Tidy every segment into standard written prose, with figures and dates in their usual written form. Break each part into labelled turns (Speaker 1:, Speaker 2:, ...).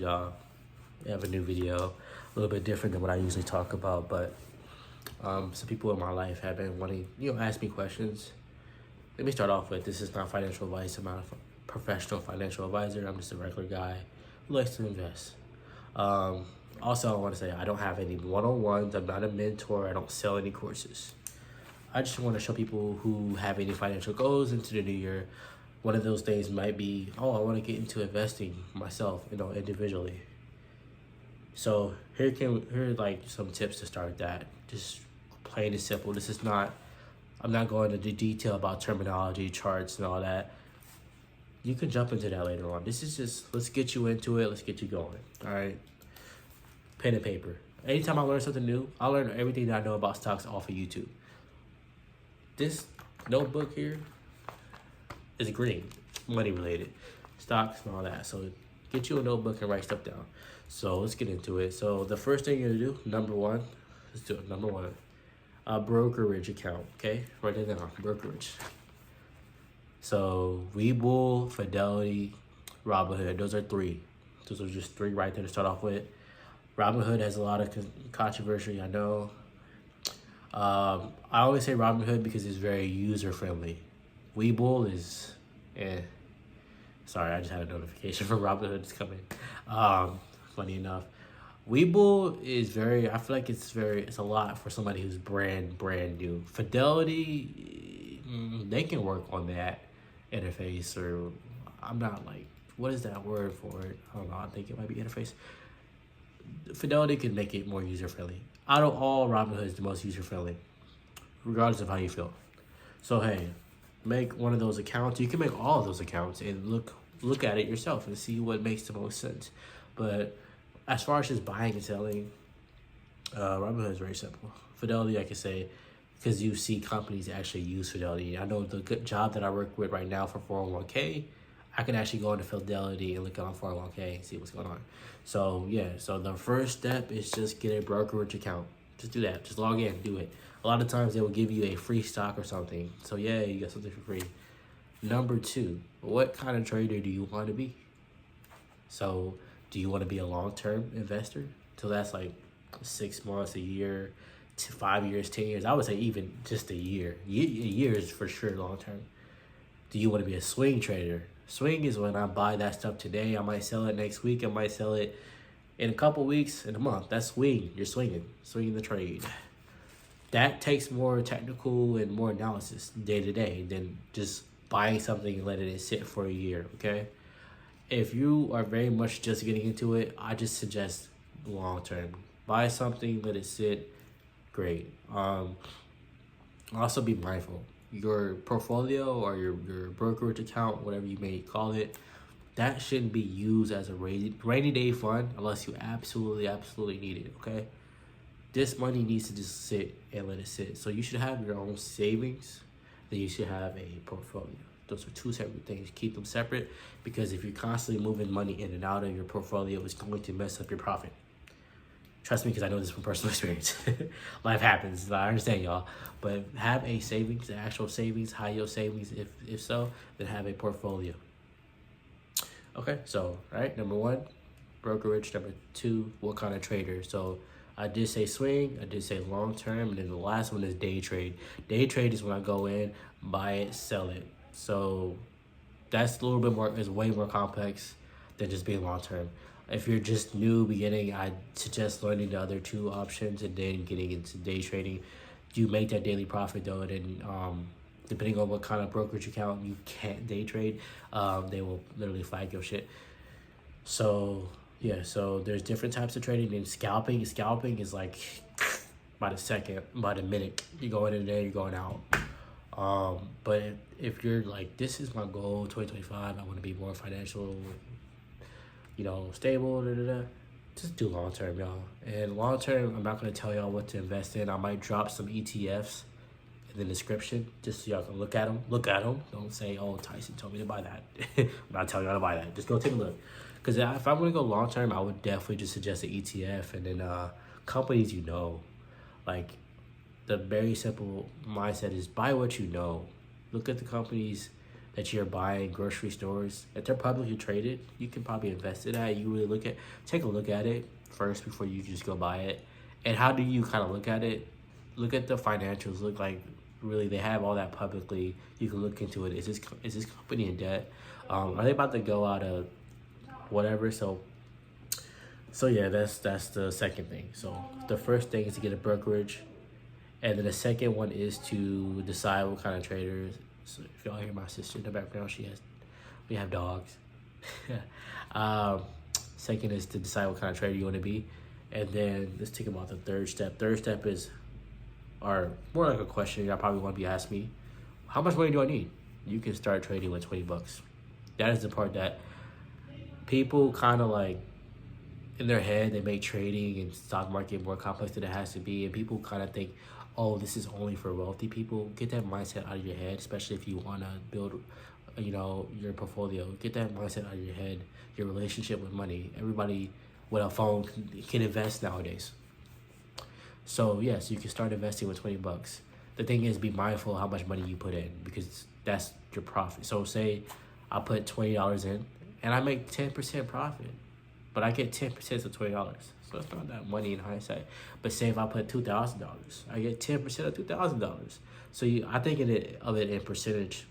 Speaker 1: y'all? I have a new video, a little bit different than what I usually talk about, but some people in my life have been wanting, ask me questions. Let me start off with, this is not financial advice. I'm not a professional financial advisor. I'm just a regular guy who likes to invest. Also, I want to say I don't have any one-on-ones. I'm not a mentor. I don't sell any courses. I just want to show people who have any financial goals into the new year. One of those things might be, I want to get into investing myself, individually. So here are like some tips to start that. Just plain and simple. This is not, I'm not going into detail about terminology, charts, and all that. You can jump into that later on. This is just, let's get you into it. Let's get you going. All right. Pen and paper. Anytime I learn something new, I learn everything that I know about stocks off of YouTube. This notebook here is green, money related, stocks and all that. So get you a notebook and write stuff down. So let's get into it. So the first thing you're gonna do, number one, let's do it. Number one, a brokerage account. Okay, write it down. Brokerage. So Webull, Fidelity, Robinhood. Those are three. Those are just three right there to start off with. Robinhood has a lot of controversy, I know. I always say Robinhood because it's very user friendly. Webull is, sorry, I just had a notification from Robinhood. It's coming. Funny enough, Webull is very. I feel like it's a lot for somebody who's brand new. Fidelity, they can work on that interface, or I'm not like, what is that word for it? I don't know. I think it might be interface. Fidelity can make it more user friendly. Out of all, Robinhood is the most user friendly, regardless of how you feel. So hey, make one of those accounts. You can make all of those accounts and look at it yourself and see what makes the most sense. But as far as just buying and selling, Robinhood is very simple. Fidelity, I can say, because you see companies actually use Fidelity. I know the good job that I work with right now for 401k, I can actually go into Fidelity and look at my 401k and see what's going on. So yeah, so the first step is just get a brokerage account. Just do that. Just log in, do it. A lot of times they will give you a free stock or something. So yeah, you got something for free. Number two, what kind of trader do you want to be? So do you want to be a long-term investor? So that's like 6 months, a year, 5 years, 10 years. I would say even just a year. A year is for sure long-term. Do you want to be a swing trader? Swing is when I buy that stuff today. I might sell it next week. I might sell it in a couple weeks, in a month. That's swing. You're swinging the trade. That takes more technical and more analysis day to day than just buying something and letting it sit for a year, okay? If you are very much just getting into it, I just suggest long term. Buy something, let it sit, great. Also be mindful. Your portfolio or your brokerage account, whatever you may call it, that shouldn't be used as a rainy day fund unless you absolutely need it, okay? This money needs to just sit and let it sit. So you should have your own savings, then you should have a portfolio. Those are two separate things. Keep them separate, because if you're constantly moving money in and out of your portfolio, it's going to mess up your profit. Trust me, because I know this from personal experience. Life happens. I understand, y'all. But have a savings, an actual savings, high yield savings. If so, then have a portfolio. Okay, so, right, number one, brokerage. Number two, what kind of trader? So I did say swing, I did say long term, and then the last one is day trade. Day trade is when I go in, buy it, sell it. So that's a little bit more, is way more complex than just being long term. If you're just new beginning, I suggest learning the other two options and then getting into day trading. You make that daily profit though, and then depending on what kind of brokerage account you can't day trade, they will literally flag your shit. So yeah, so there's different types of trading. And scalping is like by the second, by the minute. You're going in there, you're going out. But if you're like, this is my goal, 2025, I want to be more financial, stable, just do long term, y'all. And long term, I'm not going to tell y'all what to invest in. I might drop some ETFs in the description just so y'all can look at them. Don't say, oh, Tyson told me to buy that. I'm not telling y'all to buy that. Just go take a look. Because if I'm going to go long term, I would definitely just suggest an ETF, and then companies like the very simple mindset is buy what you know. Look at the companies that you're buying grocery stores, if they're publicly traded, you can probably invest in that. You really take a look at it first before you just go buy it. And how do you kind of look at it? Look at the financials. Look like really they have all that publicly. You can look into it. Is this company in debt? Are they about to go out of whatever? So yeah, that's the second thing. So the first thing is to get a brokerage, and then the second one is to decide what kind of traders. So if y'all hear my sister in the background, we have dogs. Second is to decide what kind of trader you want to be, and then let's think about the third step. Third step is, or more like a question y'all probably want to be asking me: how much money do I need? You can start trading with $20. That is the part that people kind of like in their head. They make trading and stock market more complex than it has to be, and people kind of think, oh, this is only for wealthy people. Get that mindset out of your head, especially if you want to build, your portfolio. Get that mindset out of your head. Your relationship with money. Everybody with a phone can invest nowadays. So yes, you can start investing with $20. The thing is, be mindful of how much money you put in, because that's your profit. So say I put $20 in and I make 10% profit, but I get 10% of $20. So it's not that money in hindsight. But say if I put $2,000, I get 10% of $2,000. So I think of it in percentage,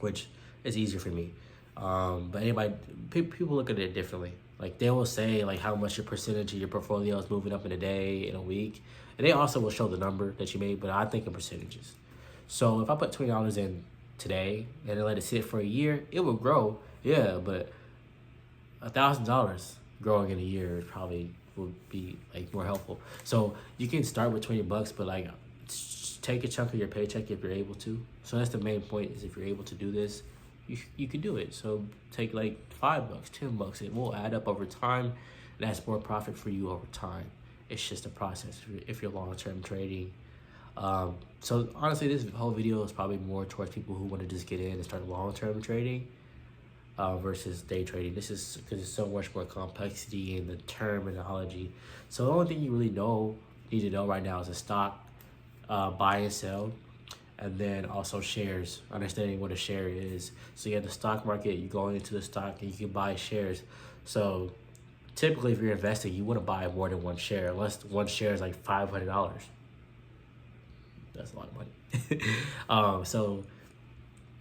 Speaker 1: which is easier for me. But people look at it differently. Like they will say like how much your percentage of your portfolio is moving up in a day, in a week, and they also will show the number that you made. But I think in percentages. So if I put $20 in today and then let it sit for a year, it will grow. Yeah, but $1,000 growing in a year probably would be like more helpful. So you can start with $20, but like take a chunk of your paycheck if you're able to. So that's the main point, is if you're able to do this, you can do it. So take like $5, $10. It will add up over time, and that's more profit for you over time. It's just a process if you're long-term trading. So honestly, this whole video is probably more towards people who want to just get in and start long-term trading versus day trading. This is because there's so much more complexity in the terminology. So the only thing you really need to know right now is a stock, buy and sell, and then also shares, understanding what a share is. So you have the stock market, you go into the stock and you can buy shares. So typically if you're investing, you want to buy more than one share, unless one share is like $500. That's a lot of money. So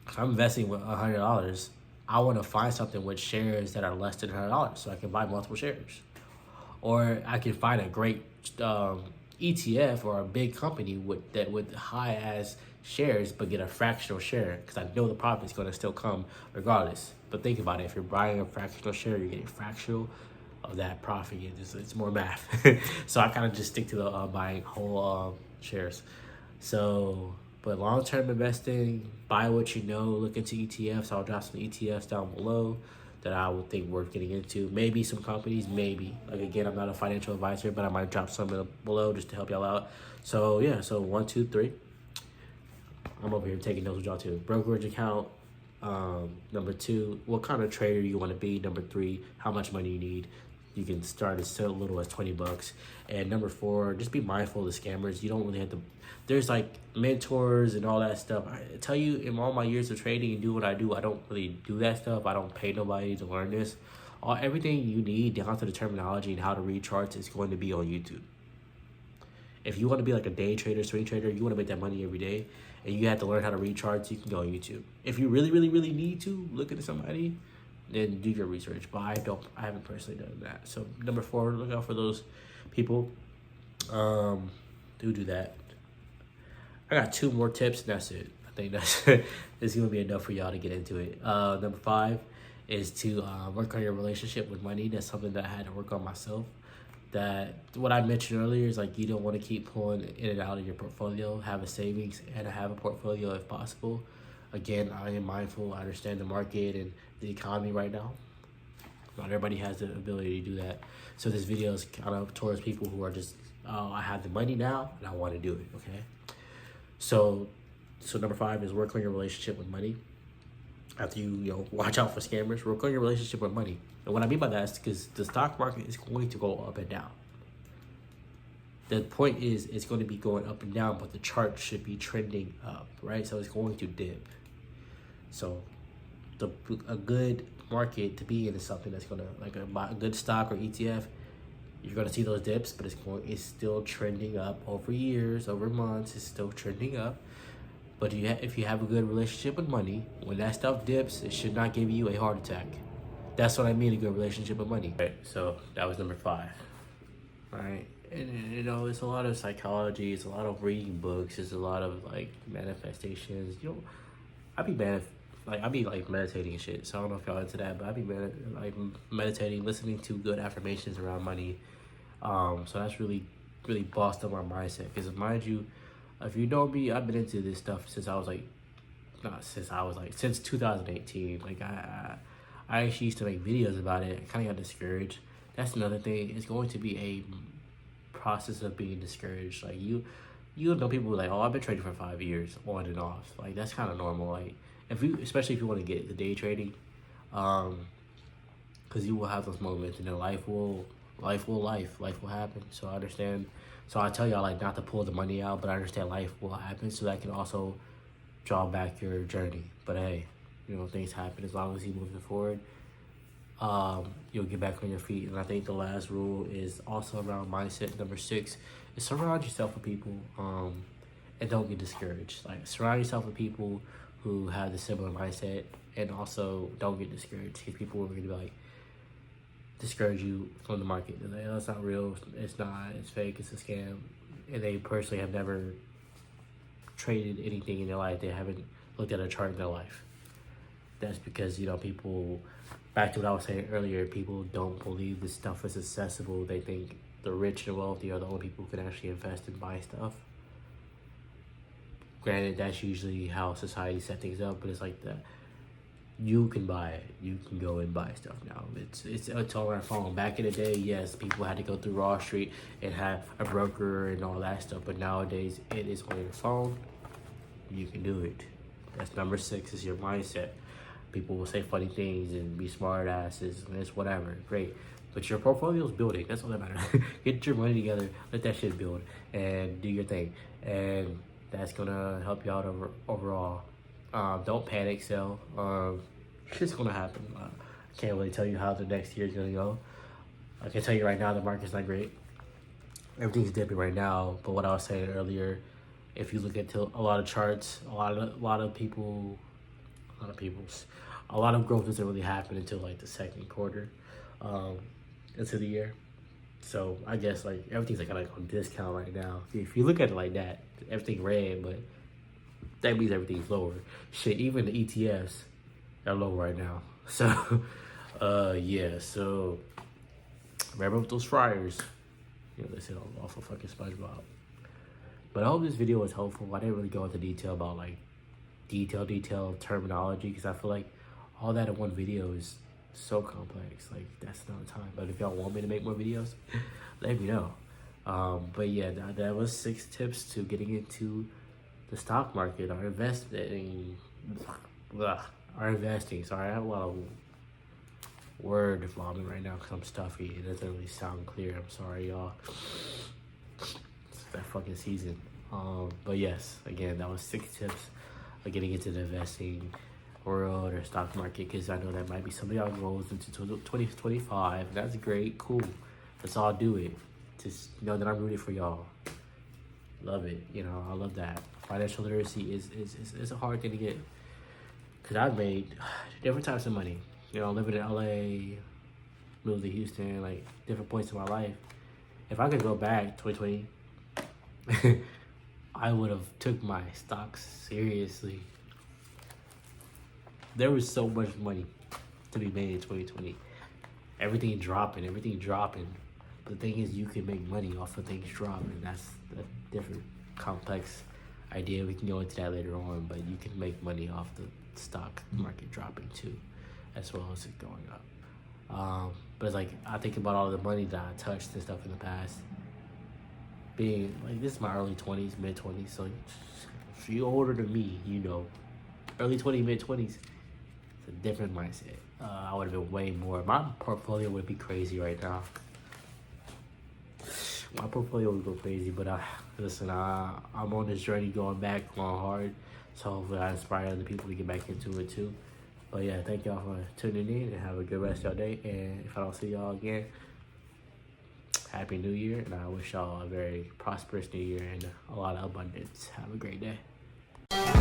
Speaker 1: if I'm investing with $100, I want to find something with shares that are less than $100 so I can buy multiple shares. Or I can find a great ETF or a big company with high ass shares but get a fractional share, because I know the profit is going to still come regardless. But think about it, if you're buying a fractional share, you're getting fractional of that profit. It's more math. So I kind of just stick to the buying whole shares. So, but long-term investing, buy what you know, look into ETFs. I'll drop some ETFs down below that I would think worth getting into. Maybe some companies, maybe. Like again, I'm not a financial advisor, but I might drop some below just to help y'all out. So yeah, so 1, 2, 3. I'm over here taking notes with y'all too. Brokerage account. Number 2, what kind of trader you want to be. Number 3, how much money you need. You can start as little as $20. And number 4, just be mindful of the scammers. You don't really have to. There's like mentors and all that stuff. I tell you, in all my years of trading and do what I do, I don't really do that stuff. I don't pay nobody to learn this. Everything you need down to the terminology and how to read charts is going to be on YouTube. If you want to be like a day trader, swing trader, you want to make that money every day, and you have to learn how to read charts, you can go on YouTube. If you really, really, really need to look into somebody, then do your research. But I haven't personally done that. So number 4, look out for those people. Do that. I got 2 more tips, and that's it. I think that's it's gonna be enough for y'all to get into it. Number 5 is to work on your relationship with money. That's something that I had to work on myself. That what I mentioned earlier is like you don't want to keep pulling in and out of your portfolio. Have a savings and have a portfolio if possible. Again, I am mindful. I understand the market and the economy right now. Not everybody has the ability to do that. So this video is kind of towards people who are just, oh, I have the money now and I want to do it. Okay. So number 5 is work on your relationship with money. After you watch out for scammers, work on your relationship with money. And what I mean by that is because the stock market is going to go up and down. The point is it's going to be going up and down, but the chart should be trending up, right? So it's going to dip. So a good market to be in is something that's gonna, like a good stock or ETF. You're gonna see those dips, but it's still trending up over years, over months. It's still trending up. But if you have a good relationship with money, when that stuff dips, it should not give you a heart attack. That's what I mean, a good relationship with money. Right, so that was number 5. All right, and you know, it's a lot of psychology. It's a lot of reading books. It's a lot of like manifestations. You know, I be like meditating and shit. So I don't know if y'all into that, but I be meditating, listening to good affirmations around money. So that's really bossed up my mindset. Because mind you, if you know me, I've been into this stuff since 2018. Like I actually used to make videos about it. I kind of got discouraged. That's another thing. It's going to be a process of being discouraged. Like you know, people like, oh, I've been trading for 5 years on and off. Like that's kind of normal. Like especially if you want to get the day trading, because you will have those moments, and then life will happen. So I understand. So I tell y'all like not to pull the money out, but I understand life will happen. So that can also draw back your journey. But hey, you know, things happen. As long as you're moving forward, you'll get back on your feet. And I think the last rule is also around mindset. Number 6 is surround yourself with people, and don't get discouraged. Like surround yourself with people who have the similar mindset, and also don't get discouraged, because people are going to be like discourage you from the market. They're like, oh, it's not real, it's not, it's fake, it's a scam. And they personally have never traded anything in their life. They haven't looked at a chart in their life. That's because, you know, people, back to what I was saying earlier, people don't believe this stuff is accessible. They think the rich and wealthy are the only people who can actually invest and buy stuff. Granted, that's usually how society set things up, but it's like that. You can buy it. You can go and buy stuff now. It's all on our phone. Back in the day, yes, people had to go through Wall Street and have a broker and all that stuff. But nowadays, it is on your phone. You can do it. That's number 6, is your mindset. People will say funny things and be smart asses and it's whatever. Great. But your portfolio is building. That's all that matters. Get your money together. Let that shit build. And do your thing. And that's going to help you out overall. Don't panic sell. Shit's gonna happen. I can't really tell you how the next year is gonna go. I can tell you right now the market's not great. Everything's dipping right now. But what I was saying earlier, if you look at a lot of charts, a lot of growth doesn't really happen until like the second quarter, into the year. So I guess like everything's like on discount right now. If you look at it like that, everything red, but that means everything's lower. Shit, even the ETFs are low right now. So, yeah. So, remember with those fryers. You know, they said off of fucking SpongeBob. But I hope this video was helpful. I didn't really go into detail about like detailed terminology, because I feel like all that in one video is so complex. Like that's not the time. But if y'all want me to make more videos, let me know. But yeah, that was 6 tips to getting into the stock market, or investing. Sorry, I have a lot of word vomit right now because I'm stuffy. It doesn't really sound clear. I'm sorry, y'all. It's that fucking season. But yes, again, that was 6 tips of getting into the investing world or stock market, because I know that might be some of y'all goals into 2025. That's great, cool. Let's all do it. Just know that I'm rooting for y'all. Love it. You know, I love that. Financial literacy is a hard thing to get, because I've made different types of money. You know, living in LA, moved to Houston, like different points in my life. If I could go back 2020, I would have took my stocks seriously. There was so much money to be made in 2020. Everything dropping. But the thing is, you can make money off of things dropping. That's a different, complex idea. We can go into that later on, but you can make money off the stock market dropping too, as well as it going up. But it's like, I think about all the money that I touched and stuff in the past. Being like, this is my early 20s, mid 20s. So if you're older than me, you know, early 20s, mid 20s, it's a different mindset. I would have been way more. My portfolio would be crazy right now. My portfolio would go crazy, but Listen, I'm on this journey going hard. So hopefully I inspire other people to get back into it too. But yeah, thank y'all for tuning in and have a good rest of your day. And if I don't see y'all again, Happy New Year. And I wish y'all a very prosperous New Year and a lot of abundance. Have a great day.